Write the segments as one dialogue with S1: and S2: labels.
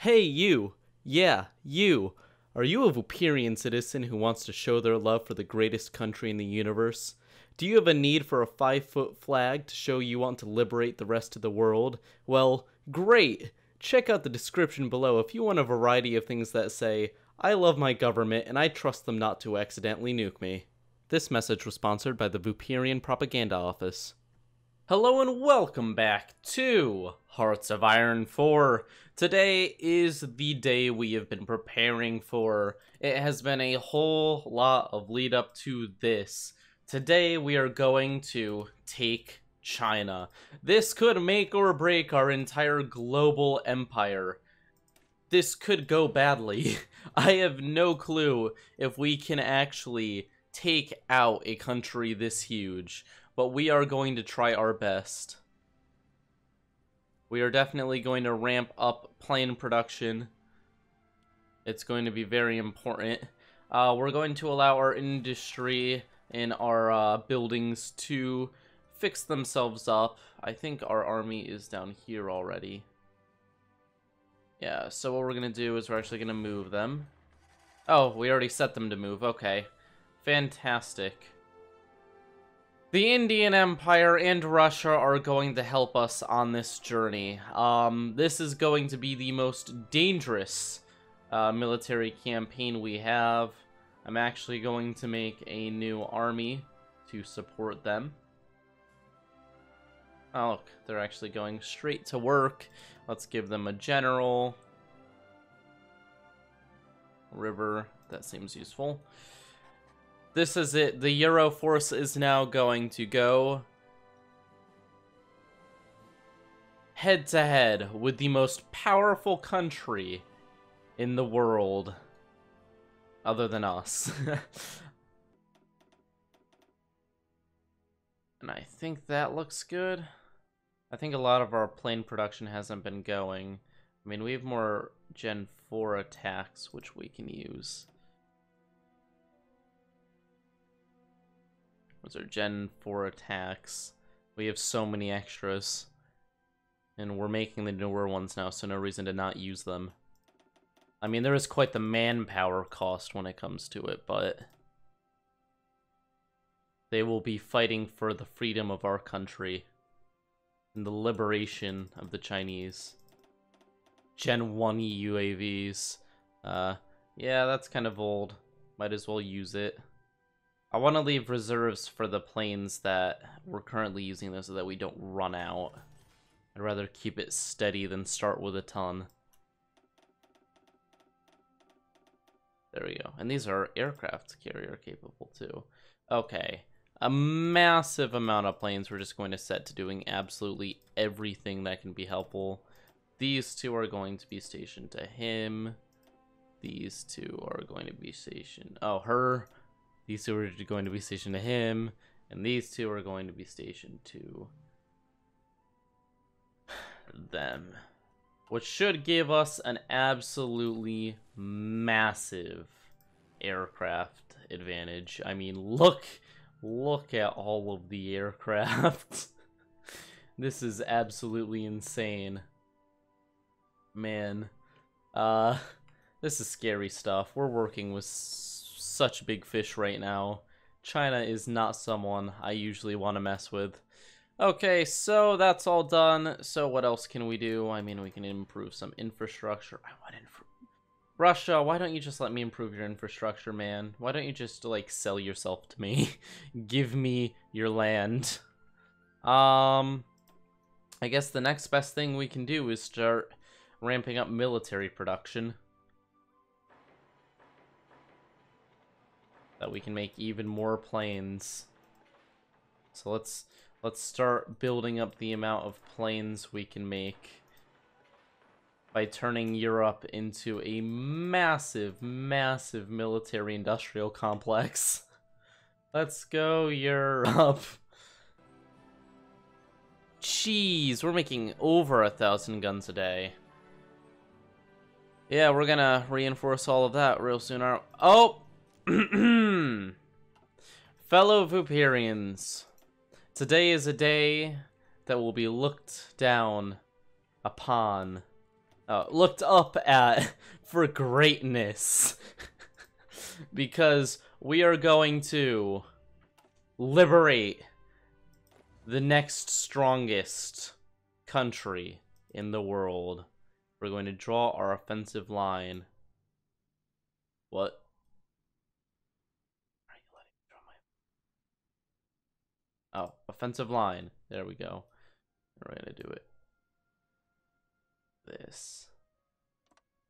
S1: Hey, you! Yeah, you! Are you a Vooperian citizen who wants to show their love for the greatest country in the universe? Do you have a need for a 5-foot flag to show you want to liberate the rest of the world? Well, great! Check out the description below if you want a variety of things that say, I love my government and I trust them not to accidentally nuke me. This message was sponsored by the Vooperian Propaganda Office. Hello and welcome back to Hearts of Iron 4. Today is the day we have been preparing for. It has been a whole lot of lead up to this. Today we are going to take China. This could make or break our entire global empire. This could go badly. I have no clue if we can actually take out a country this huge. But we are going to try our best. We are definitely going to ramp up plane production. It's going to be very important. We're going to allow our industry and our buildings to fix themselves up. I think our army is down here already. Yeah, so what we're going to do is we're actually going to move them. Oh, we already set them to move. Okay. Fantastic. The Indian Empire and Russia are going to help us on this journey. This is going to be the most dangerous military campaign we have. I'm actually going to make a new army to support them. Oh, look, they're actually going straight to work. Let's give them a general. River, that seems useful. This is it. The Euro force is now going to go head to head with the most powerful country in the world, other than us. And I think that looks good. I think a lot of our plane production hasn't been going. I mean, we have more Gen 4 attacks, which we can use. Those are Gen 4 attacks. We have so many extras. And we're making the newer ones now, so no reason to not use them. I mean, there is quite the manpower cost when it comes to it, but they will be fighting for the freedom of our country and the liberation of the Chinese. Gen 1 UAVs. Yeah, that's kind of old. Might as well use it. I want to leave reserves for the planes that we're currently using this so that we don't run out. I'd rather keep it steady than start with a ton. There we go. And these are aircraft carrier capable too. Okay. A massive amount of planes we're just going to set to doing absolutely everything that can be helpful. These two are going to be stationed to him. These two are going to be stationed... Oh, her... These two are going to be stationed to him, and these two are going to be stationed to them. Which should give us an absolutely massive aircraft advantage. I mean, look at all of the aircraft. This is absolutely insane. Man. This is scary stuff. We're working with such big fish right now. China is not someone I usually want to mess with. Okay, so that's all done. So what else can we do? I mean, we can improve some infrastructure. I want Russia, why don't you just let me improve your infrastructure, man? Why don't you just, like, sell yourself to me? Give me your land. I guess the next best thing we can do is start ramping up military production. That we can make even more planes. So let's start building up the amount of planes we can make by turning Europe into a massive, massive military industrial complex. Let's go, Europe. Jeez, we're making over 1,000 guns a day. Yeah, we're gonna reinforce all of that real soon. Oh! Fellow Vooperians, today is a day that will be looked down upon looked up at for greatness. Because we are going to liberate the next strongest country in the world. We're going to draw our offensive line. What? Oh, offensive line. There we go. We're gonna do it. This.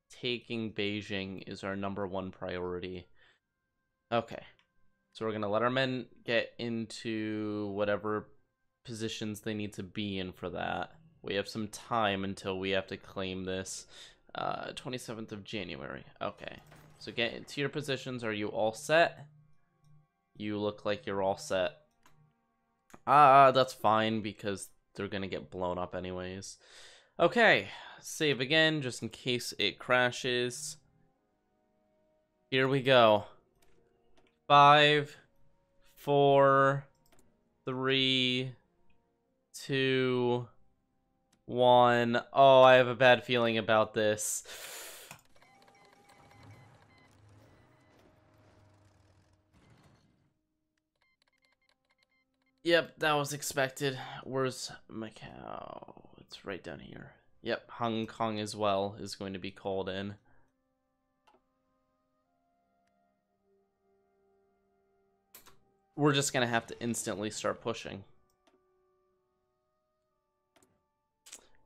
S1: Taking Beijing is our #1 priority. Okay. So we're gonna let our men get into whatever positions they need to be in for that. We have some time until we have to claim this. 27th of January. Okay. So get into your positions. Are you all set? You look like you're all set. That's fine because they're gonna get blown up anyways. Okay, save again just in case it crashes. Here we go. 5, 4, 3, 2, 1. Oh, I have a bad feeling about this. Yep, that was expected. Where's Macau? It's right down here. Yep, Hong Kong as well is going to be called in. We're just gonna have to instantly start pushing.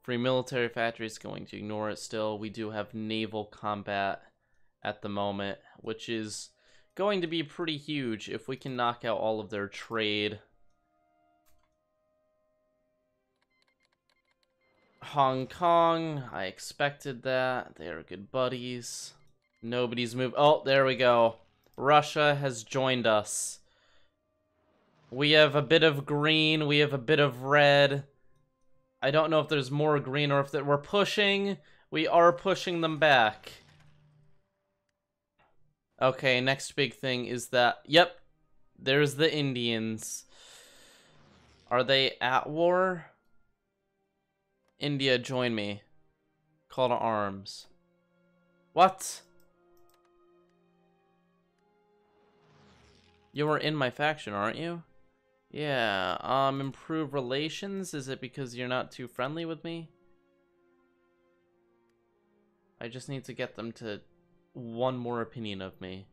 S1: Free military factory is going to ignore it still. We do have naval combat at the moment, which is going to be pretty huge if we can knock out all of their trade. Hong Kong, I expected that. They are good buddies. Nobody's moved. Oh, there we go. Russia has joined us. We have a bit of green. We have a bit of red. I don't know if there's more green or if we're pushing. We are pushing them back. Okay, next big thing is that... Yep, there's the Indians. Are they at war? India, join me. Call to arms. What? You were in my faction, aren't you? Yeah, improve relations? Is it because you're not too friendly with me? I just need to get them to one more opinion of me.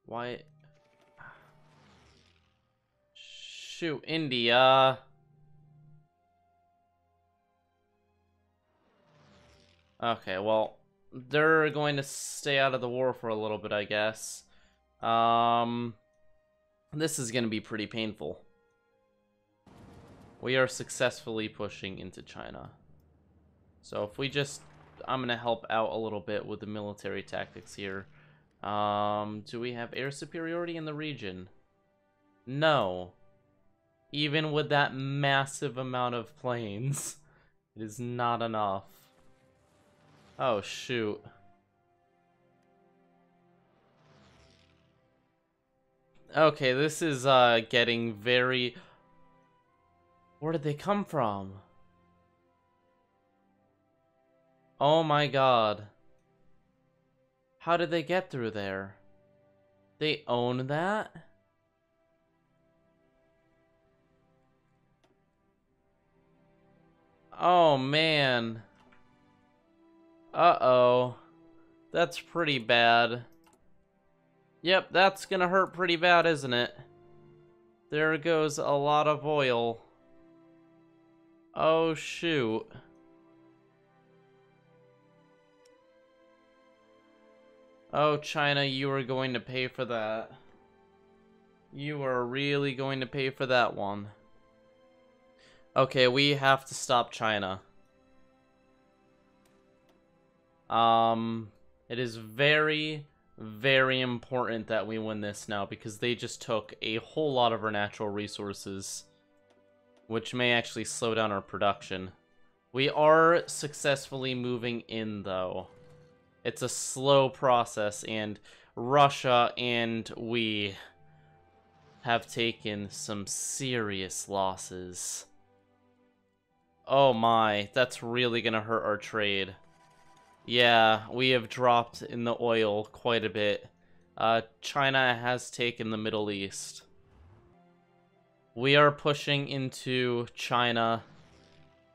S1: Why? Shoot, India. Okay, well, they're going to stay out of the war for a little bit, I guess. This is going to be pretty painful. We are successfully pushing into China. So if we just... I'm going to help out a little bit with the military tactics here. Do we have air superiority in the region? No. Even with that massive amount of planes, it is not enough. Oh, shoot. Okay, this is getting very... Where did they come from? Oh my god. How did they get through there? They own that? Oh man. Uh-oh. That's pretty bad. Yep, that's gonna hurt pretty bad, isn't it? There goes a lot of oil. Oh, shoot. Oh, China, you are going to pay for that. You are really going to pay for that one. Okay, we have to stop China. It is very, very important that we win this now because they just took a whole lot of our natural resources, which may actually slow down our production. We are successfully moving in, though. It's a slow process, and Russia and we have taken some serious losses. Oh my, that's really gonna hurt our trade. Yeah, we have dropped in the oil quite a bit. China has taken the Middle East. We are pushing into China.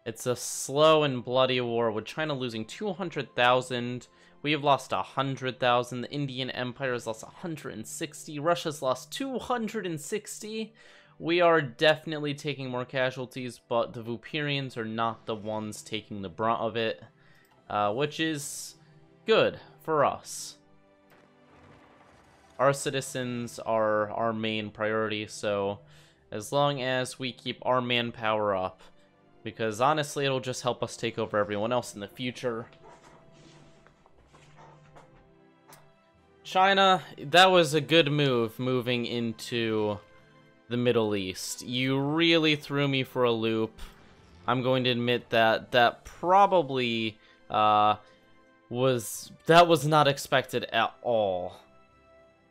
S1: It's a slow and bloody war, with China losing 200,000. We have lost 100,000. The Indian Empire has lost 160. Russia's lost 260. We are definitely taking more casualties, but the Vooperians are not the ones taking the brunt of it, which is good for us. Our citizens are our main priority, so as long as we keep our manpower up, because honestly, it'll just help us take over everyone else in the future. China, that was a good move, moving into the Middle East. You really threw me for a loop. I'm going to admit that that probably was not expected at all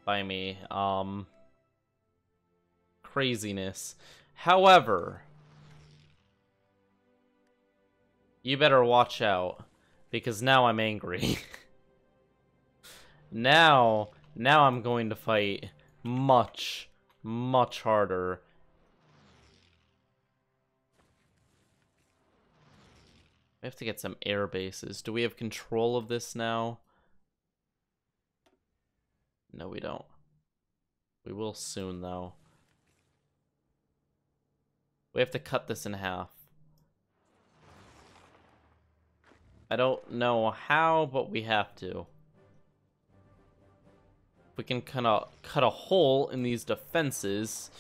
S1: by me. Craziness. However, you better watch out, because now I'm angry. Now I'm going to fight much harder. We have to get some air bases. Do we have control of this now? No, we don't. We will soon, though. We have to cut this in half. I don't know how, but we have to. We can kind of cut a hole in these defenses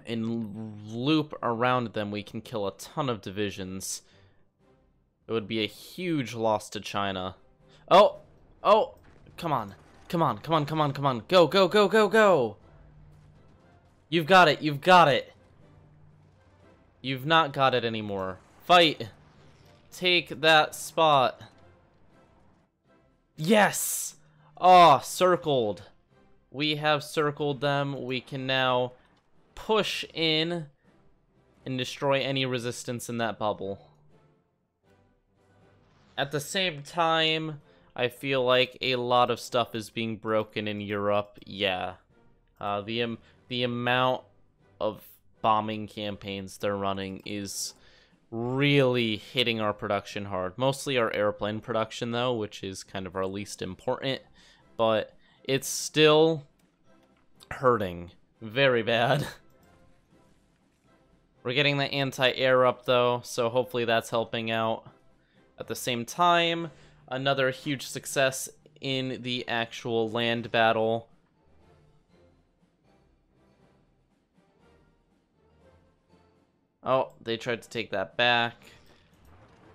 S1: and loop around them. We can kill a ton of divisions. It would be a huge loss to China. Oh! Oh! Come on. Come on, come on, come on, come on. Go, go, go, go, go! You've got it, you've got it. You've not got it anymore. Fight! Take that spot. Yes! Oh, circled. We have circled them. We can now push in and destroy any resistance in that bubble. At the same time, I feel like a lot of stuff is being broken in Europe. Yeah. The amount of bombing campaigns they're running is really hitting our production hard. Mostly our airplane production, though, which is kind of our least important. But it's still hurting very bad. We're getting the anti-air up, though, so hopefully that's helping out. At the same time, another huge success in the actual land battle. Oh, they tried to take that back.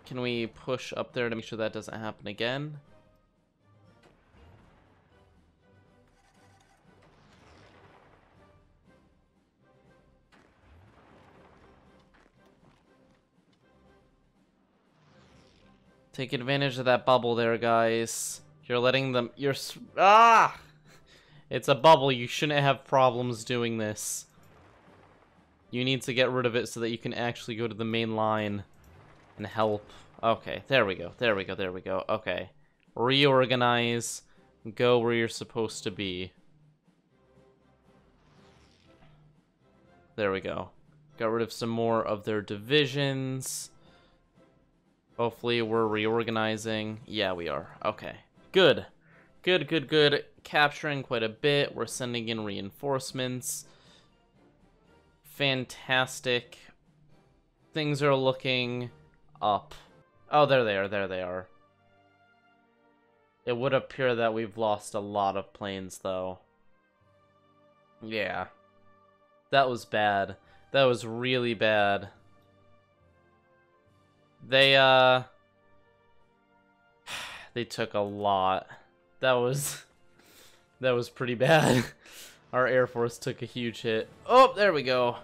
S1: Can we push up there to make sure that doesn't happen again? Take advantage of that bubble there, guys. You're letting them... Ah! It's a bubble. You shouldn't have problems doing this. You need to get rid of it so that you can actually go to the main line and help. Okay, there we go. There we go. There we go. Okay. Reorganize. Go where you're supposed to be. There we go. Got rid of some more of their divisions. Hopefully we're reorganizing. Yeah, we are. Okay. Good. Good, good, good. Capturing quite a bit. We're sending in reinforcements. Fantastic. Things are looking up. Oh, there they are. There they are. It would appear that we've lost a lot of planes, though. Yeah. That was bad. That was really bad. They took a lot. That was pretty bad. Our Air Force took a huge hit. Oh, there we go.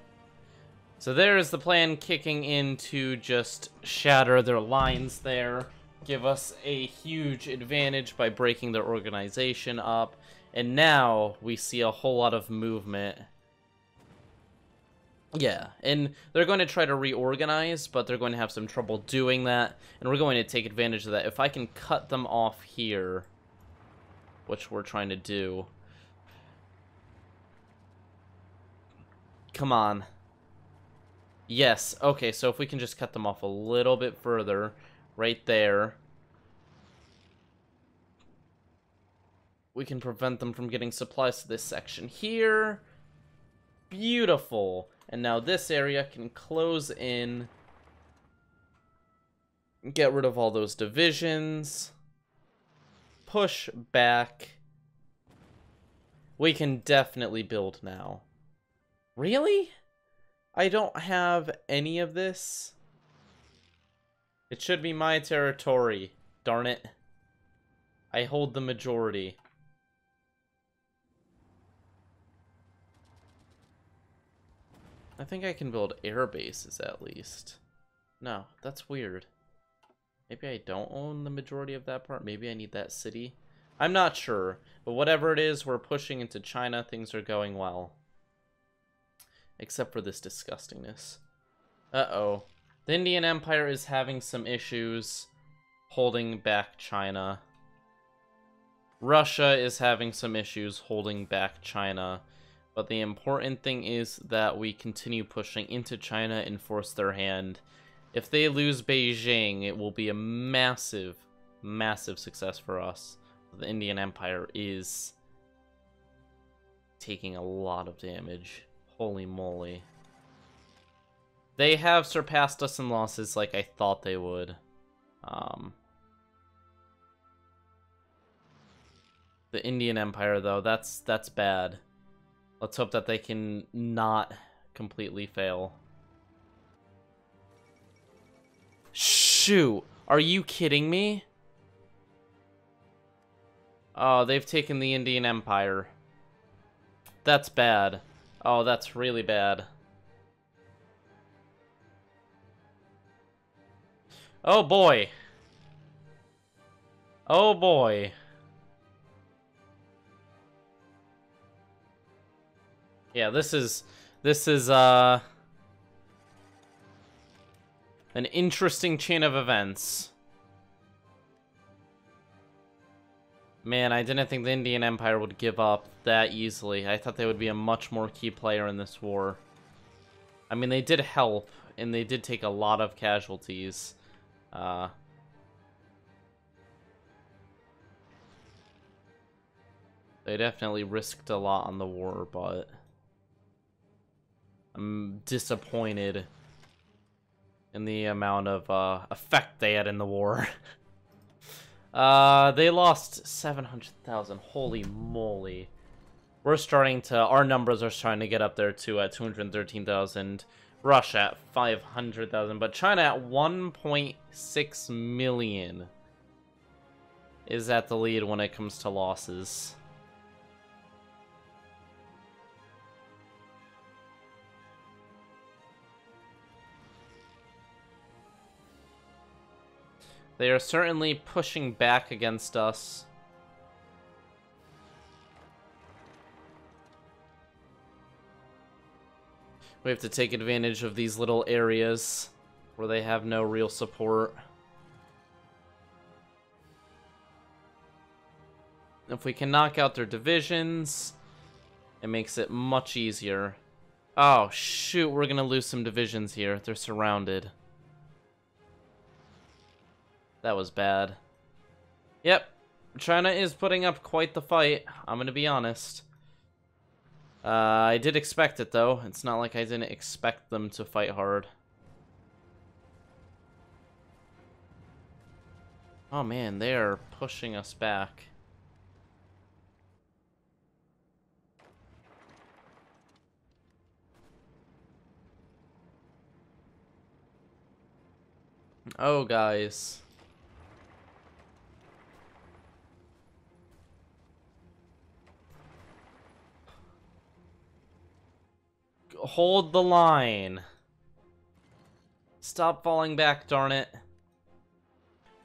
S1: So there's the plan kicking in to just shatter their lines there. Give us a huge advantage by breaking their organization up. And now we see a whole lot of movement. Yeah, and they're going to try to reorganize, but they're going to have some trouble doing that, and we're going to take advantage of that. If I can cut them off here, which we're trying to do. Come on. Yes, okay, so if we can just cut them off a little bit further, right there, we can prevent them from getting supplies to this section here. Beautiful. And now this area can close in, get rid of all those divisions, push back. We can definitely build now. Really? I don't have any of this? It should be my territory. Darn it. I hold the majority. I think I can build air bases at least. No, that's weird. Maybe I don't own the majority of that part. Maybe I need that city. I'm not sure. But whatever it is, we're pushing into China. Things are going well. Except for this disgustingness. Uh-oh. The Indian Empire is having some issues holding back China. Russia is having some issues holding back China. But the important thing is that we continue pushing into China and force their hand. If they lose Beijing, it will be a massive, massive success for us. The Indian Empire is taking a lot of damage. Holy moly. They have surpassed us in losses like I thought they would. The Indian Empire, though, that's bad. Let's hope that they can not completely fail. Shoot! Are you kidding me? Oh, they've taken the Indian Empire. That's bad. Oh, that's really bad. Oh boy. Oh boy. Yeah, this is an interesting chain of events. Man, I didn't think the Indian Empire would give up that easily. I thought they would be a much more key player in this war. I mean, they did help, and they did take a lot of casualties. They definitely risked a lot on the war, but I'm disappointed in the amount of effect they had in the war. They lost 700,000. Holy moly. We're starting to, our numbers are starting to get up there too at 213,000. Russia at 500,000, but China at 1.6 million is at the lead when it comes to losses. They are certainly pushing back against us. We have to take advantage of these little areas where they have no real support. If we can knock out their divisions, it makes it much easier. Oh, shoot, we're gonna lose some divisions here. They're surrounded. That was bad. Yep, China is putting up quite the fight, I'm gonna be honest. I did expect it, though. It's not like I didn't expect them to fight hard. Oh man, they are pushing us back. Oh, guys. Hold the line. Stop falling back, darn it.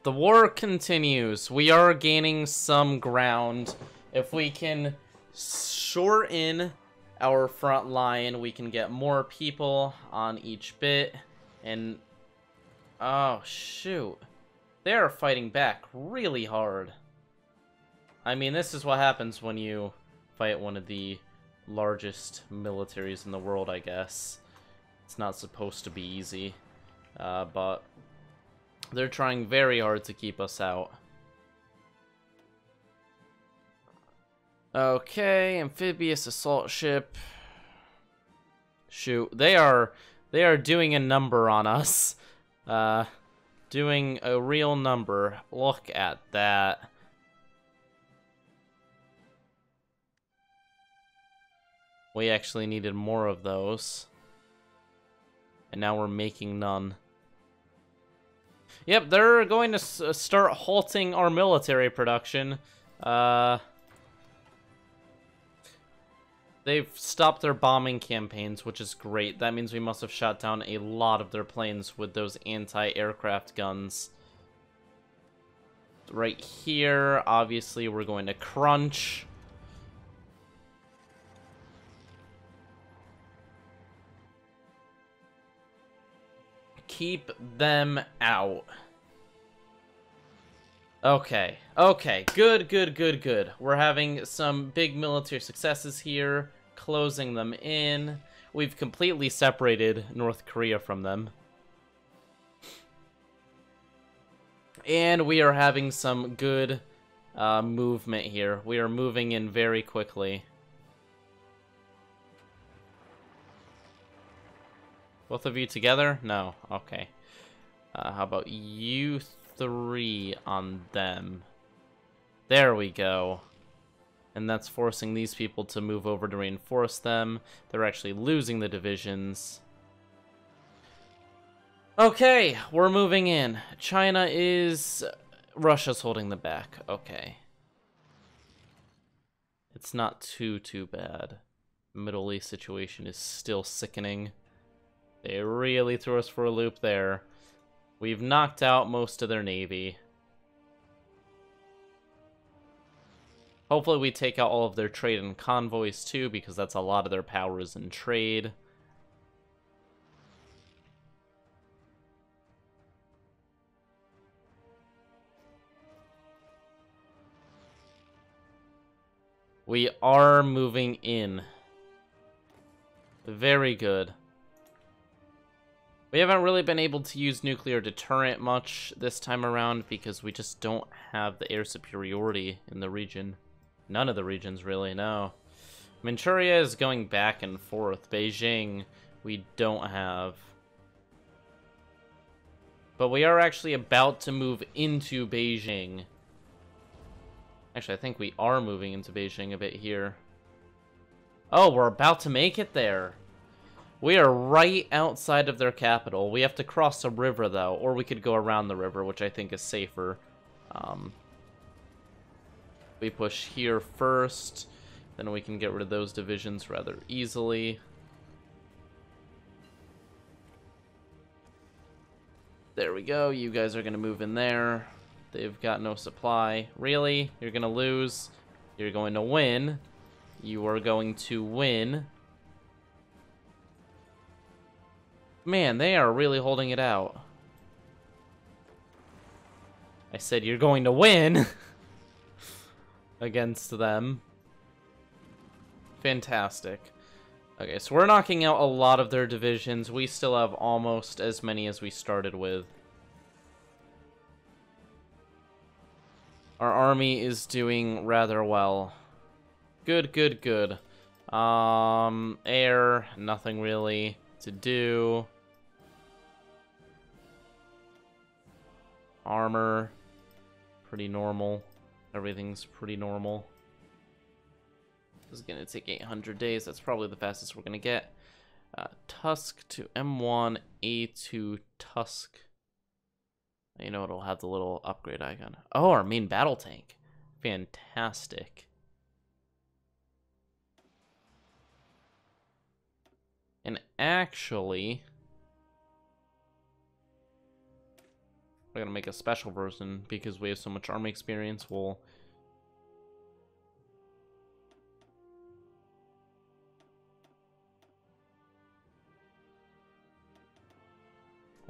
S1: The war continues. We are gaining some ground. If we can shorten our front line. We can get more people on each bit. And, oh, shoot. They are fighting back really hard. I mean, this is what happens when you fight one of the largest militaries in the world, I guess. It's not supposed to be easy. But they're trying very hard to keep us out. Okay, amphibious assault ship. Shoot, they are doing a number on us. Doing a real number. Look at that. We actually needed more of those. And now we're making none. Yep, they're going to start halting our military production. They've stopped their bombing campaigns, which is great. That means we must have shot down a lot of their planes with those anti-aircraft guns. Right here, obviously, we're going to crunch. Keep them out. Okay, good. We're having some big military successes here, closing them in. We've completely separated North Korea from them. And we are having some good movement here. We are moving in very quickly. Both of you together? No. Okay. How about you three on them? There we go. And that's forcing these people to move over to reinforce them. They're actually losing the divisions. Okay, we're moving in. China is... Russia's holding them back. Okay. It's not too bad. Middle East situation is still sickening. They really threw us for a loop there. We've knocked out most of their navy. Hopefully we take out all of their trade and convoys too, because that's a lot of their powers in trade. We are moving in. Very good. We haven't really been able to use nuclear deterrent much this time around because we just don't have the air superiority in the region. None of the regions really, no. Manchuria is going back and forth. Beijing, we don't have. But we are actually about to move into Beijing. Actually, I think we are moving into Beijing a bit here. Oh, we're about to make it there. We are right outside of their capital. We have to cross a river, though, or we could go around the river, which I think is safer. We push here first, then we can get rid of those divisions rather easily. There we go. You guys are going to move in there. They've got no supply. Really? You're going to lose? You're going to win. You are going to win. Man, they are really holding it out. I said you're going to win against them. Fantastic. Okay, so we're knocking out a lot of their divisions. We still have almost as many as we started with. Our army is doing rather well. Good. Air, nothing really to do. Armor, pretty normal. Everything's pretty normal. This is gonna take 800 days. That's probably the fastest we're gonna get. Tusk to M1, A2 Tusk. You know, it'll have the little upgrade icon. Oh, our main battle tank. Fantastic. And actually, we're gonna make a special version because we have so much army experience.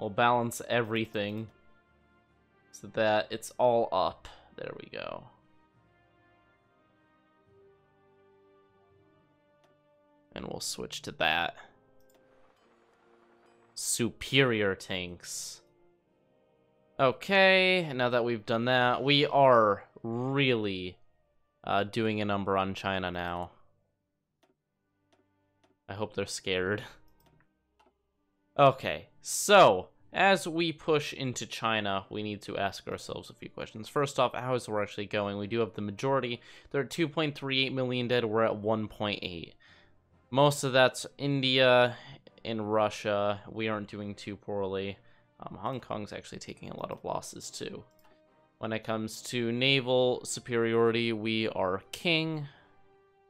S1: We'll balance everything so that it's all up. There we go. And we'll switch to that. Superior tanks. Okay, now that we've done that, we are really doing a number on China now. I hope they're scared. Okay, so as we push into China, we need to ask ourselves a few questions. First off, how is we're actually going? We do have the majority. They're at 2.38 million dead. We're at 1.8. Most of that's India and Russia. We aren't doing too poorly. Hong Kong's actually taking a lot of losses too. When it comes to naval superiority, we are king,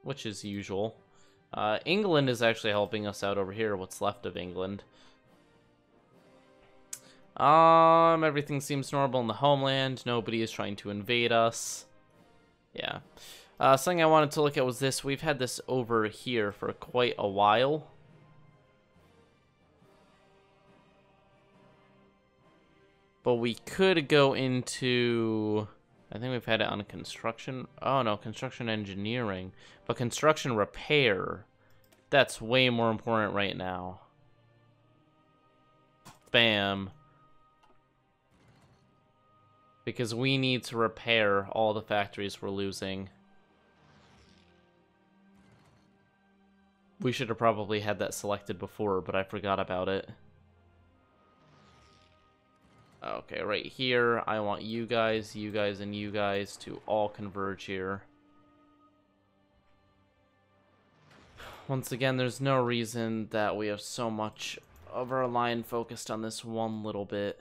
S1: which is usual. England is actually helping us out over here, what's left of England. Everything seems normal in the homeland. Nobody is trying to invade us. Yeah. Something I wanted to look at was this. We've had this over here for quite a while. But we could go into... I think we've had it on construction. Oh, no, construction engineering. But construction repair, that's way more important right now. Bam. Because we need to repair all the factories we're losing. We should have probably had that selected before, but I forgot about it. Okay, right here, I want you guys, and you guys to all converge here. Once again, there's no reason that we have so much of our line focused on this one little bit.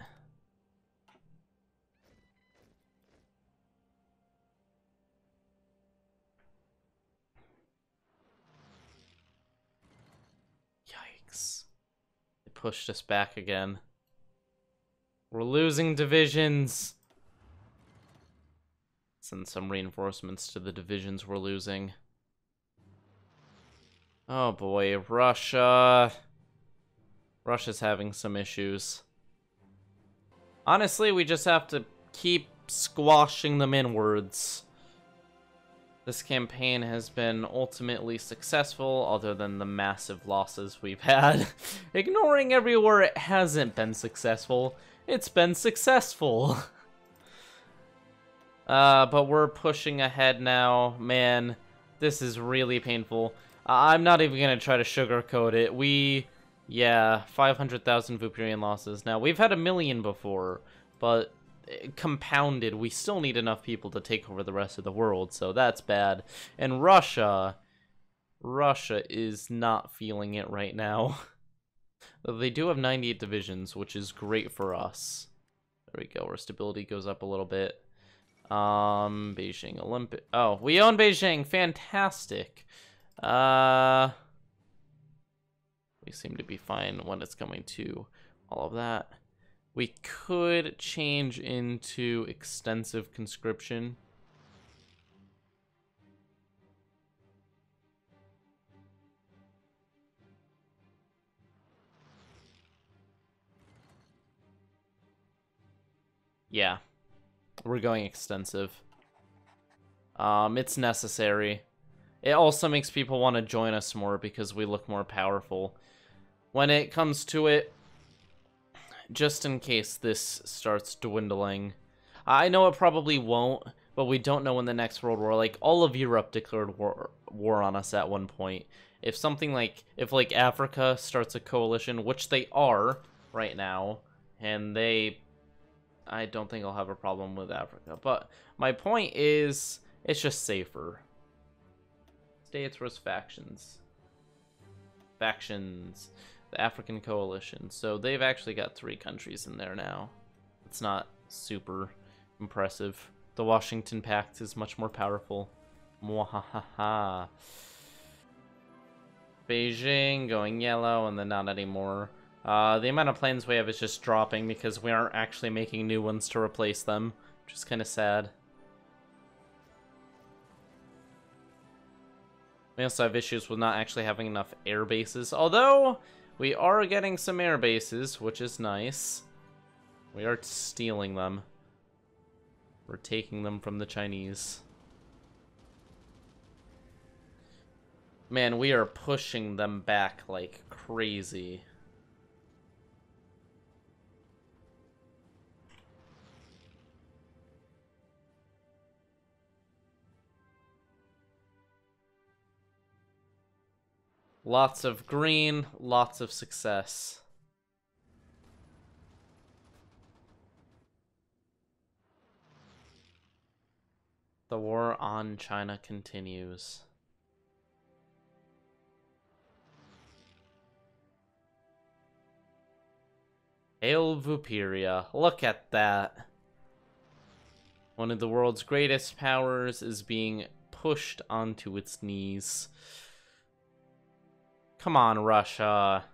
S1: Yikes. They pushed us back again. We're losing divisions. Send some reinforcements to the divisions we're losing. Oh boy, Russia. Russia's having some issues. Honestly, we just have to keep squashing them inwards. This campaign has been ultimately successful, other than the massive losses we've had. Ignoring everywhere it hasn't been successful, it's been successful. But we're pushing ahead now. Man, this is really painful. I'm not even gonna try to sugarcoat it. Yeah, 500,000 Vooperian losses. Now, we've had 1 million before, but compounded, we still need enough people to take over the rest of the world, so that's bad. And Russia is not feeling it right now. They do have 98 divisions, which is great for us. There we go, our stability goes up a little bit. Beijing Olympic. Oh, we own Beijing. Fantastic. We seem to be fine when it's coming to all of that. We could change into extensive conscription. Yeah, we're going extensive. It's necessary. It also makes people want to join us more because we look more powerful. When it comes to it, just in case this starts dwindling, I know it probably won't, but we don't know when the next world war, like all of Europe declared war on us at one point. If something like, if like Africa starts a coalition, which they are right now, and I don't think I'll have a problem with Africa, but my point is, it's just safer. States versus factions. The African Coalition. So they've actually got 3 countries in there now. It's not super impressive. The Washington Pact is much more powerful. Mwahaha. Beijing going yellow, and then not anymore. The amount of planes we have is just dropping because we aren't actually making new ones to replace them, which is kind of sad. We also have issues with not actually having enough air bases, although We are getting some air bases, which is nice. We are stealing them. We're taking them from the Chinese. Man, we are pushing them back like crazy. Lots of green, lots of success. The war on China continues. Hail Vooperia. Look at that. One of the world's greatest powers is being pushed onto its knees. Come on, Russia.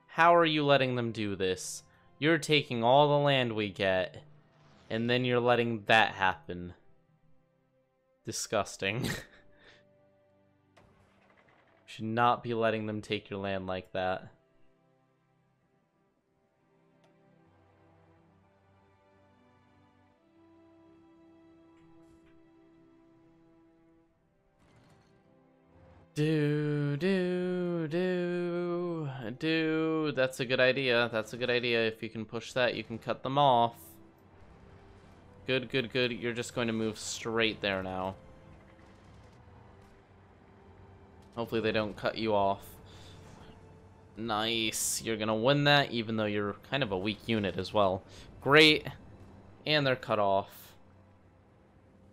S1: How are you letting them do this? You're taking all the land we get, and then you're letting that happen. Disgusting. Should not be letting them take your land like that. That's a good idea. That's a good idea. If you can push that, you can cut them off. Good, good, good. You're just going to move straight there now. Hopefully they don't cut you off. Nice. You're gonna win that, even though you're kind of a weak unit as well. Great. And they're cut off.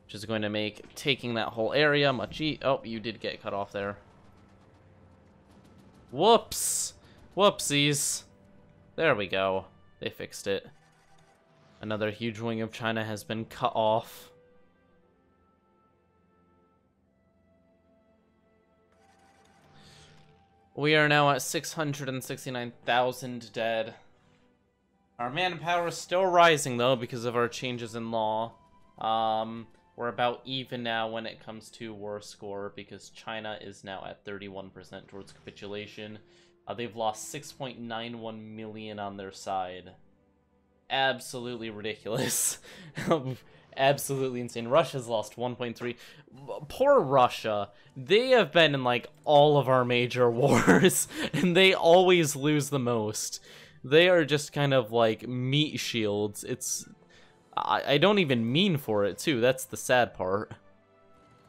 S1: Which is going to make taking that whole area much oh, you did get cut off there. Whoops! Whoopsies. There we go. They fixed it. Another huge wing of China has been cut off. We are now at 669,000 dead. Our manpower is still rising, though, because of our changes in law. We're about even now when it comes to war score, because China is now at 31% towards capitulation. They've lost 6.91 million on their side. Absolutely ridiculous. Absolutely insane. Russia's lost 1.3. Poor Russia. They have been in, like, all of our major wars, and they always lose the most. They are just kind of, like, meat shields. I don't even mean for it, too. That's the sad part.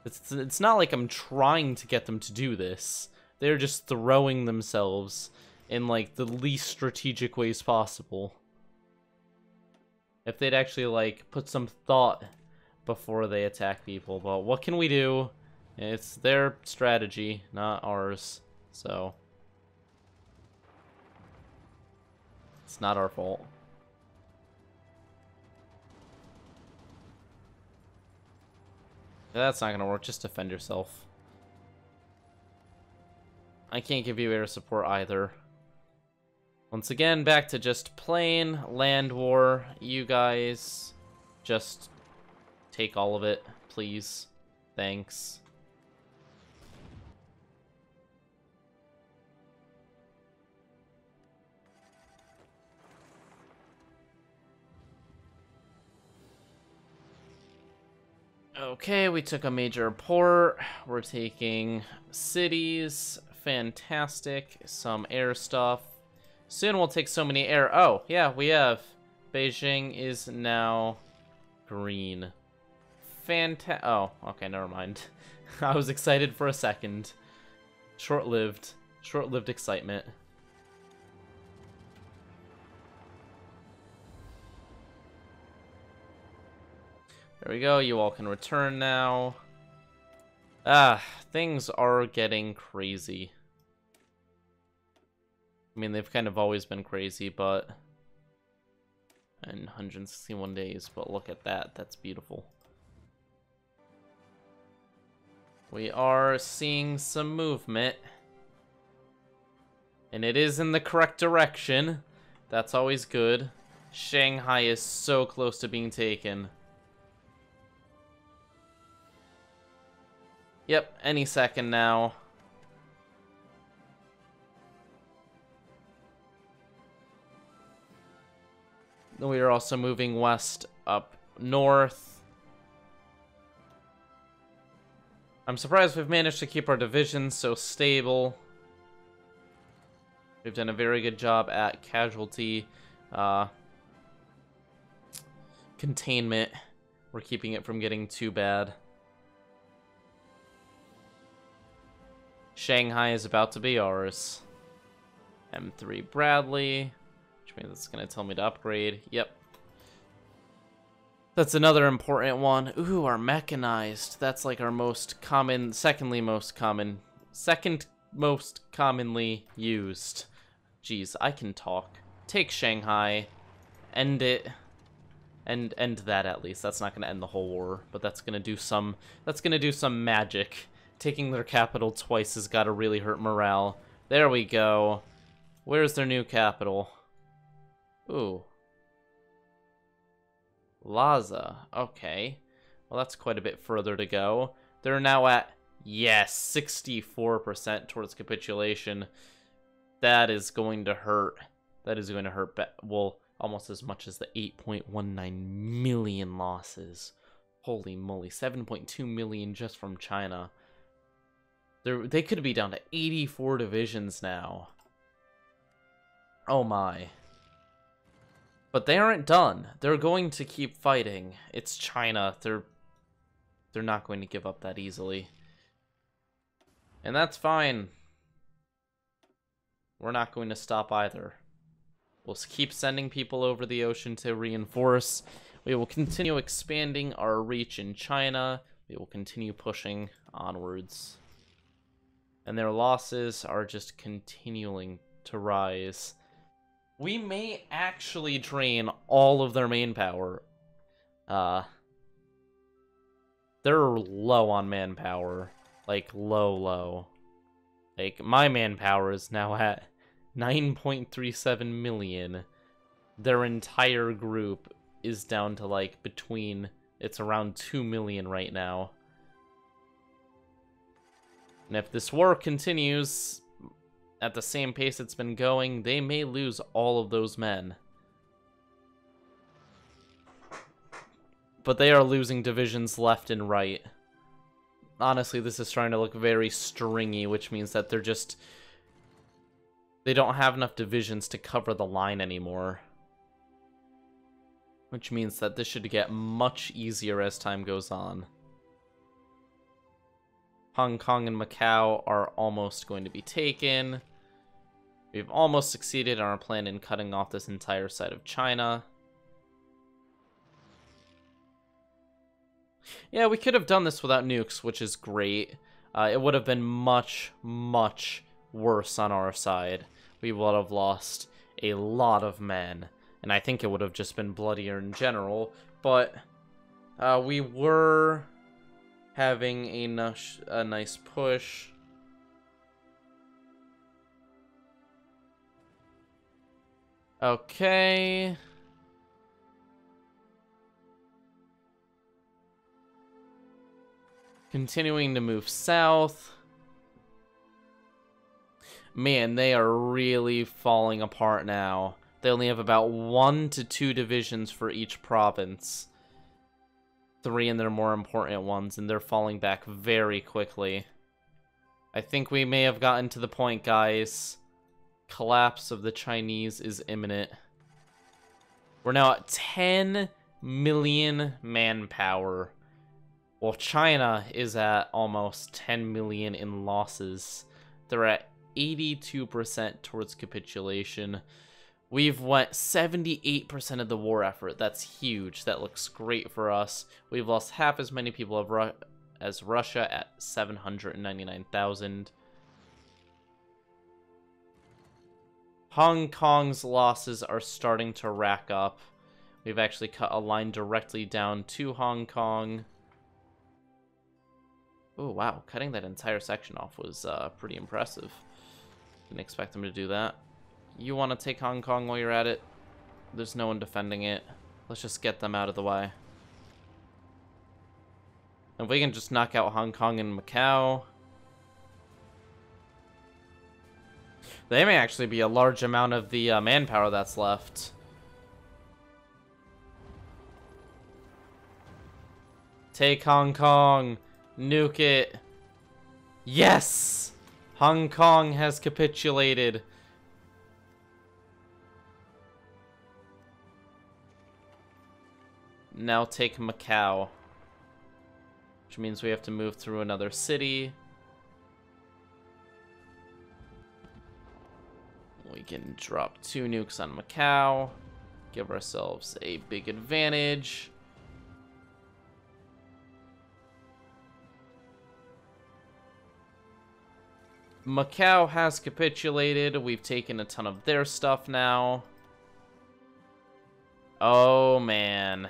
S1: It's not like I'm trying to get them to do this. They're just throwing themselves in, like, the least strategic ways possible. If they'd actually, like, put some thought before they attack people. But what can we do? It's their strategy, not ours. So it's not our fault. That's not gonna work. Just defend yourself. I can't give you air support either. Once again, back to just plain land war. You guys just take all of it, please. Thanks. Okay, we took a major port. We're taking cities. Fantastic. Some air stuff. Soon we'll take so many air. Oh, yeah, we have. Beijing is now green. Oh, okay, never mind. I was excited for a second. Short-lived. Short-lived excitement. There we go, you all can return now. Things are getting crazy. I mean, they've kind of always been crazy, but in 161 days, but look at that. That's beautiful. We are seeing some movement, and it is in the correct direction. That's always good. Shanghai is so close to being taken. Yep, any second now. We are also moving west up north. I'm surprised we've managed to keep our divisions so stable. We've done a very good job at casualty containment. We're keeping it from getting too bad. Shanghai is about to be ours. M3 Bradley, which means it's going to tell me to upgrade. Yep. That's another important one. Ooh, our mechanized. That's like our most common, second most commonly used. Jeez, I can talk. Take Shanghai. End it. End that at least. That's not going to end the whole war, but that's going to do some magic. Taking their capital twice has got to really hurt morale. There we go. Where's their new capital? Ooh. Lhasa. Okay. Well, that's quite a bit further to go. They're now at, yes, 64% towards capitulation. That is going to hurt. That is going to hurt, well, almost as much as the 8.19 million losses. Holy moly, 7.2 million just from China. They could be down to 84 divisions now. Oh my. But they aren't done. They're going to keep fighting. It's China. They're not going to give up that easily. And that's fine. We're not going to stop either. We'll keep sending people over the ocean to reinforce. We will continue expanding our reach in China. We will continue pushing onwards. And their losses are just continuing to rise. We may actually drain all of their main power. They're low on manpower. Like, low. Like, my manpower is now at 9.37 million. Their entire group is down to, like, it's around 2 million right now. And if this war continues at the same pace it's been going, they may lose all of those men. But they are losing divisions left and right. Honestly, this is trying to look very stringy, which means that they don't have enough divisions to cover the line anymore. Which means that this should get much easier as time goes on. Hong Kong and Macau are almost going to be taken. We've almost succeeded in our plan in cutting off this entire side of China. Yeah, we could have done this without nukes, which is great. It would have been much, much worse on our side. We would have lost a lot of men, and I think it would have just been bloodier in general, but we were having a nice push. Okay. Continuing to move south. Man, they are really falling apart now. They only have about 1 to 2 divisions for each province. 3 in their more important ones, and they're falling back very quickly. I think we may have gotten to the point, guys. Collapse of the Chinese is imminent. We're now at 10 million manpower. Well, China is at almost 10 million in losses. They're at 82% towards capitulation. We've went 78% of the war effort. That's huge. That looks great for us. We've lost half as many people as Russia at 799,000. Hong Kong's losses are starting to rack up. We've actually cut a line directly down to Hong Kong. Oh, wow. Cutting that entire section off was pretty impressive. Didn't expect them to do that. You want to take Hong Kong while you're at it? There's no one defending it. Let's just get them out of the way. If we can just knock out Hong Kong and Macau, they may actually be a large amount of the manpower that's left. Take Hong Kong. Nuke it. Yes! Hong Kong has capitulated. Now take Macau. Which means we have to move through another city. We can drop 2 nukes on Macau. Give ourselves a big advantage. Macau has capitulated. We've taken a ton of their stuff now. Oh, man.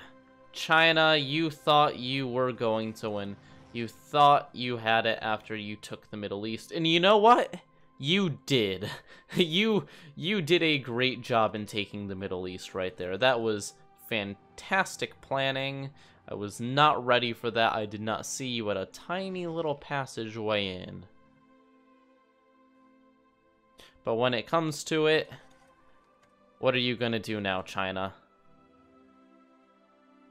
S1: China, you thought you were going to win. You thought you had it after you took the Middle East. And you know what? You did. You did a great job in taking the Middle East right there. That was fantastic planning. I was not ready for that. I did not see you at a tiny little passageway in. But when it comes to it, what are you gonna do now, China?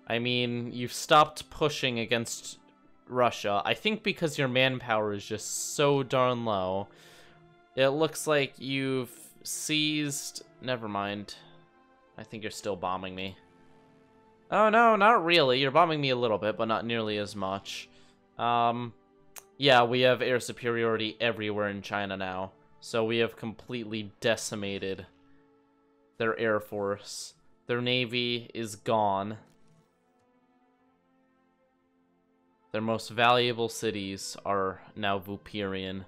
S1: I mean, you've stopped pushing against Russia. I think because your manpower is just so darn low. It looks like you've seized... Never mind. I think you're still bombing me. Oh, no, not really. You're bombing me a little bit, but not nearly as much. Yeah, we have air superiority everywhere in China now. So we have completely decimated their air force. Their navy is gone. Their most valuable cities are now Vooperian.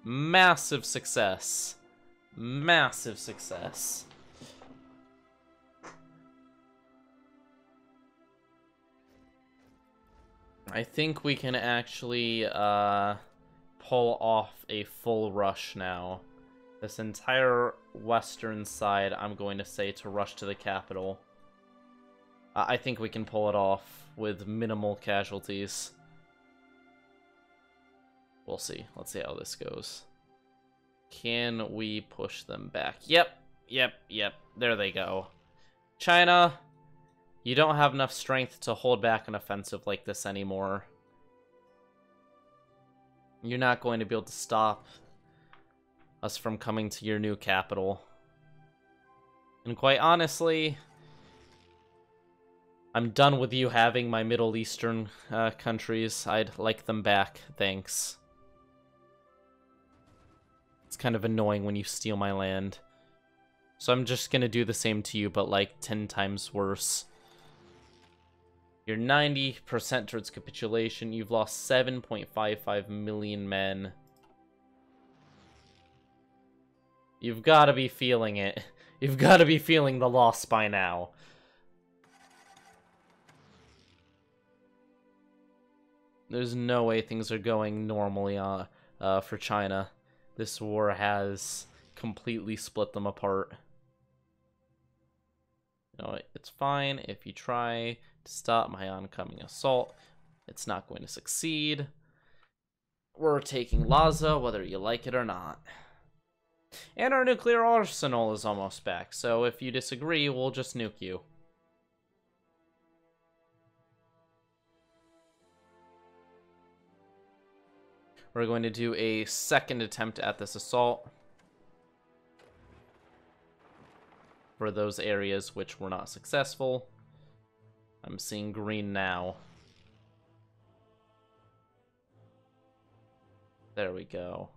S1: Massive success. Massive success. I think we can actually pull off a full rush now. This entire western side, I'm going to say, to rush to the capital. I think we can pull it off with minimal casualties. We'll see. Let's see how this goes. Can we push them back? Yep. There they go. China, you don't have enough strength to hold back an offensive like this anymore. You're not going to be able to stop us from coming to your new capital. And quite honestly, I'm done with you having my Middle Eastern countries. I'd like them back, thanks. It's kind of annoying when you steal my land. So I'm just gonna do the same to you, but like 10 times worse. You're 90% towards capitulation. You've lost 7.55 million men. You've got to be feeling it. You've got to be feeling the loss by now. There's no way things are going normally for China. This war has completely split them apart. You know, it's fine if you try to stop my oncoming assault. It's not going to succeed. We're taking Lhasa, whether you like it or not. And our nuclear arsenal is almost back, so if you disagree, we'll just nuke you. We're going to do a second attempt at this assault for those areas which were not successful. I'm seeing green now. There we go.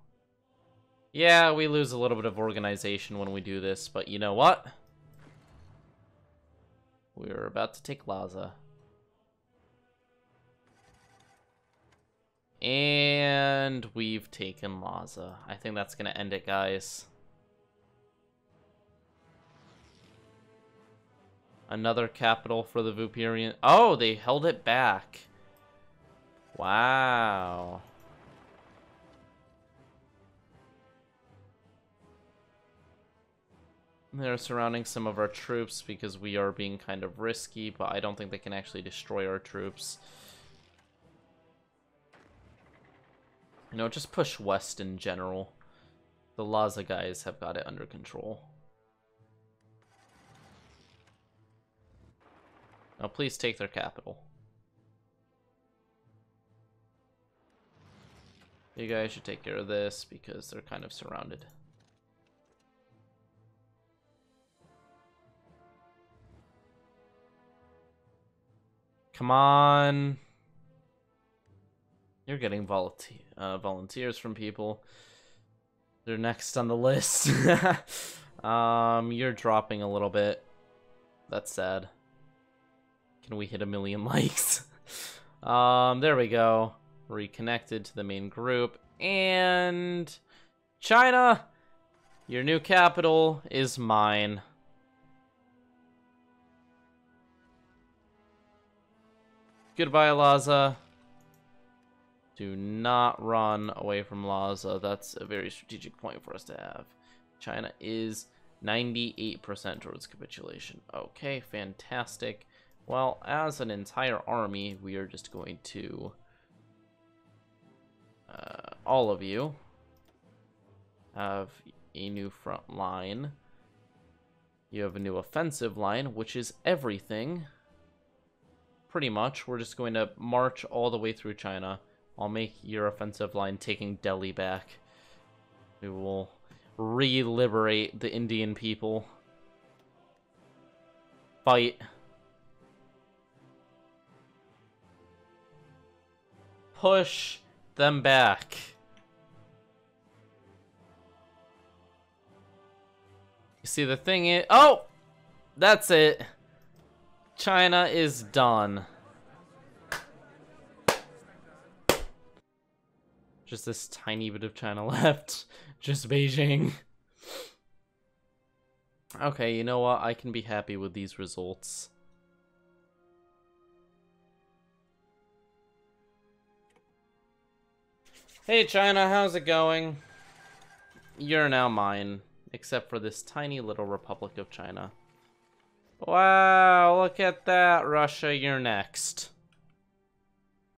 S1: Yeah, we lose a little bit of organization when we do this, but you know what? We're about to take Lhasa. And we've taken Lhasa. I think that's going to end it, guys. Another capital for the Vooperian. Oh, they held it back. Wow. They're surrounding some of our troops because we are being kind of risky, but I don't think they can actually destroy our troops. You know, just push west in general. The Lhasa guys have got it under control. Now please take their capital. You guys should take care of this because they're kind of surrounded. Come on. You're getting volunteers from people. They're next on the list. You're dropping a little bit. That's sad. Can we hit 1 million likes? There we go. Reconnected to the main group. And China, your new capital is mine. Goodbye, Lhasa. Do not run away from Lhasa. That's a very strategic point for us to have. China is 98% towards capitulation. Okay, fantastic. Well, as an entire army, we are just going to... all of you have a new front line. You have a new offensive line, which is everything. Pretty much. We're just going to march all the way through China. I'll make your offensive line taking Delhi back. We will re-liberate the Indian people. Fight. Push them back. You see, the thing is... Oh! That's it. China is done. Just this tiny bit of China left. Just Beijing. Okay, you know what? I can be happy with these results. Hey China, how's it going? You're now mine, except for this tiny little Republic of China. Wow, look at that, Russia, you're next.